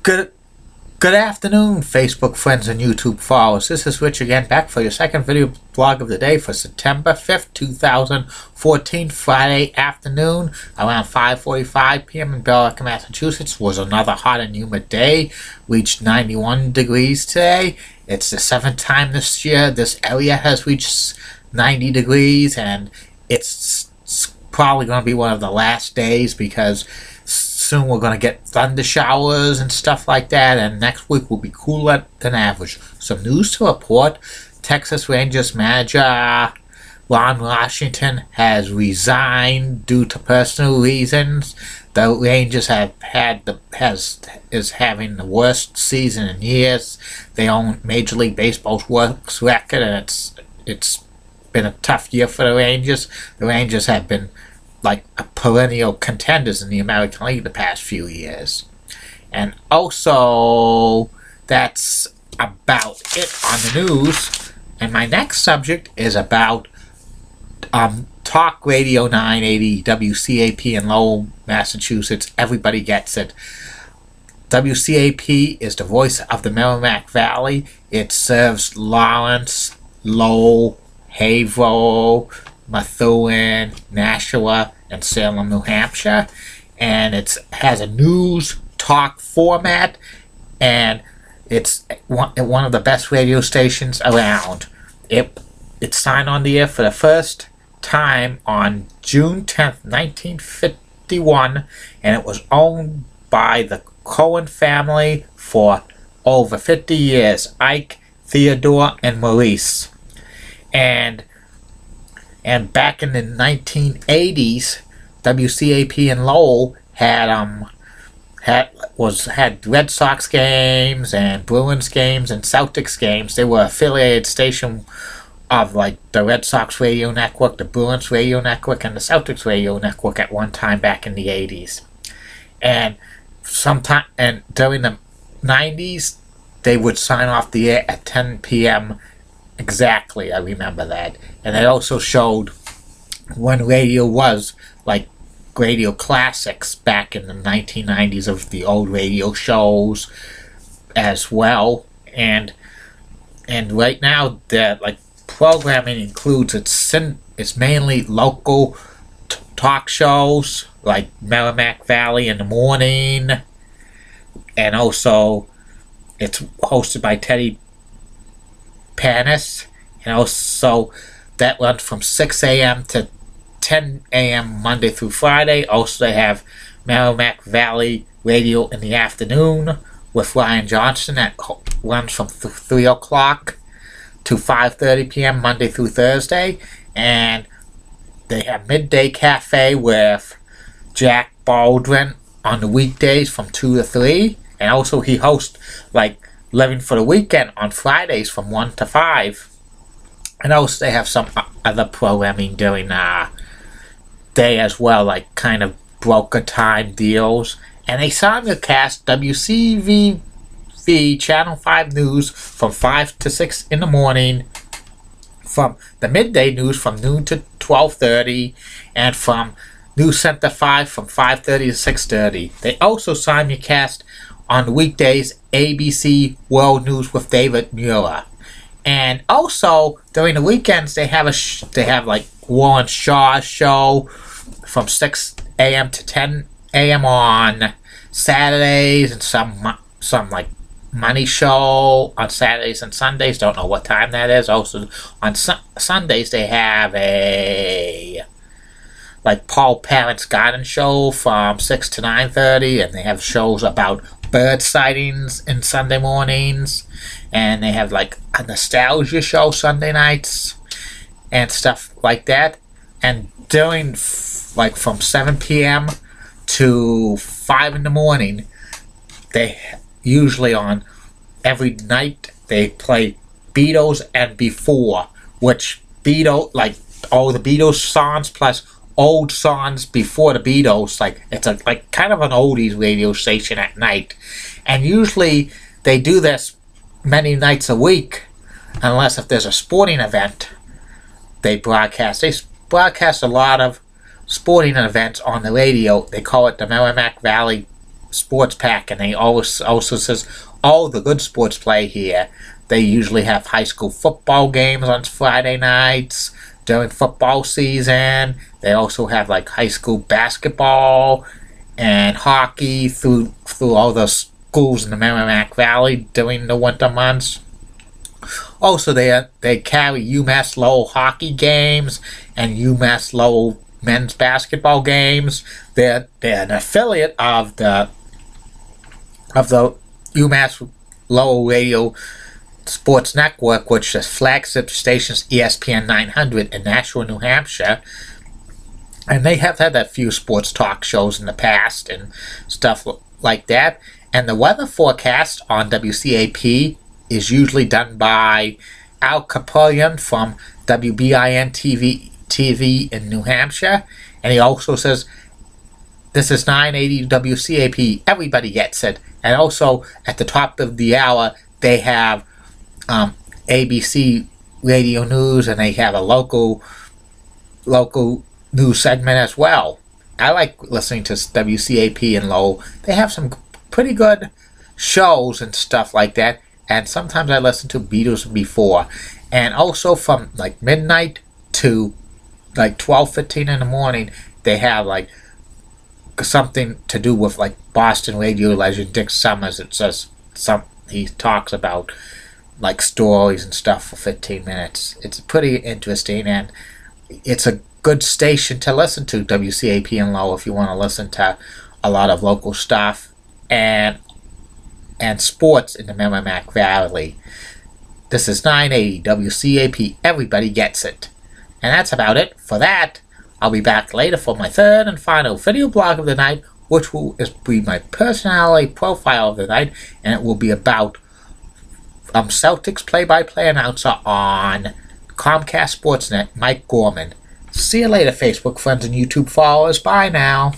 Good good afternoon, Facebook friends and YouTube followers. This is Rich again, back for your second video blog of the day for September 5th, 2014, Friday afternoon, around 5:45 p.m. in Billerica, Massachusetts. Was another hot and humid day. Reached 91 degrees today. It's the 7th time this year this area has reached 90 degrees, and it's probably going to be one of the last days because soon we're going to get thunder showers and stuff like that, and next week will be cooler than average. Some news to report: Texas Rangers manager Ron Washington has resigned due to personal reasons. The Rangers is having the worst season in years. They own Major League Baseball's worst record, and it's been a tough year for the Rangers. The Rangers have been like a perennial contenders in the American League the past few years. And also, that's about it on the news. And my next subject is about Talk Radio 980 WCAP in Lowell, Massachusetts. Everybody gets it. WCAP is the voice of the Merrimack Valley. It serves Lawrence, Lowell, Haverhill, Methuen, Nashua, and Salem, New Hampshire, and it has a news talk format, and it's one of the best radio stations around. It signed on the air for the first time on June 10th, 1951, and it was owned by the Cohen family for over 50 years, Ike, Theodore, and Maurice. And back in the 1980s, WCAP in Lowell had Red Sox games and Bruins games and Celtics games. They were affiliated station of like the Red Sox radio network, the Bruins radio network, and the Celtics radio network at one time back in the 80s. And during the 90s, they would sign off the air at 10 p.m. exactly. I remember that. And they also showed when radio was like radio classics back in the 1990s of the old radio shows as well. And right now the like programming includes it's mainly local talk shows like Merrimack Valley in the morning, and also it's hosted by Teddy Panis, and also that runs from 6 a.m. to 10 a.m. Monday through Friday. Also, they have Merrimack Valley Radio in the afternoon with Ryan Johnson that runs from 3 o'clock to 5:30 p.m. Monday through Thursday. And they have Midday Cafe with Jack Baldwin on the weekdays from 2 to 3. And also he hosts like Living for the Weekend on Fridays from 1 to 5. And also they have some other programming during the day as well, like kind of broker time deals. And they simulcast WCVV Channel 5 News from 5 to 6 in the morning, from the midday news from noon to 12:30, and from News Center 5 from 5:30 to 6:30. They also simulcast on the weekdays ABC World News with David Muir. And also during the weekends they have like Warren Shaw's show from 6 a.m. to 10 a.m. on Saturdays, and some like money show on Saturdays and Sundays. Don't know what time that is. Also on Sundays they have a like Paul Parent's Garden show from 6 to 9:30, and they have shows about bird sightings in Sunday mornings, and they have like a nostalgia show Sunday nights and stuff like that. And during like from 7 p.m. to 5 in the morning, they usually on every night they play Beatles and Before, which like all the Beatles songs plus old songs before the Beatles. Like it's a like kind of an oldies radio station at night, and usually they do this many nights a week, unless if there's a sporting event they broadcast. They broadcast a lot of sporting events on the radio. They call it the Merrimack Valley sports pack, and they also says all the good sports play here. They usually have high school football games on Friday nights during football season. They also have like high school basketball and hockey through all the schools in the Merrimack Valley during the winter months. Also, they carry UMass Lowell hockey games and UMass Lowell men's basketball games. They're an affiliate of the UMass Lowell Radio Sports Network, which is flagship stations ESPN 900 in Nashua, New Hampshire. And they have had a few sports talk shows in the past and stuff like that. And the weather forecast on WCAP is usually done by Al Capullion from WBIN TV in New Hampshire. And he also says, this is 980 WCAP, everybody gets it. And also, at the top of the hour, they have ABC Radio News, and they have a local news segment as well. I like listening to WCAP in Lowell. They have some pretty good shows and stuff like that. And sometimes I listen to Beatles Before. And also from like midnight to like 12:15 in the morning, they have like something to do with like Boston radio legend Dick Summers. It says he talks about like stories and stuff for 15 minutes. It's pretty interesting, and it's a good station to listen to, WCAP in Lowell, if you want to listen to a lot of local stuff and sports in the Merrimack Valley. This is 980 WCAP. Everybody gets it. And that's about it for that. I'll be back later for my third and final video blog of the night, which will be my personality profile of the night, and it will be about Celtics play-by-play announcer on Comcast Sportsnet, Mike Gorman. See you later, Facebook friends and YouTube followers. Bye now.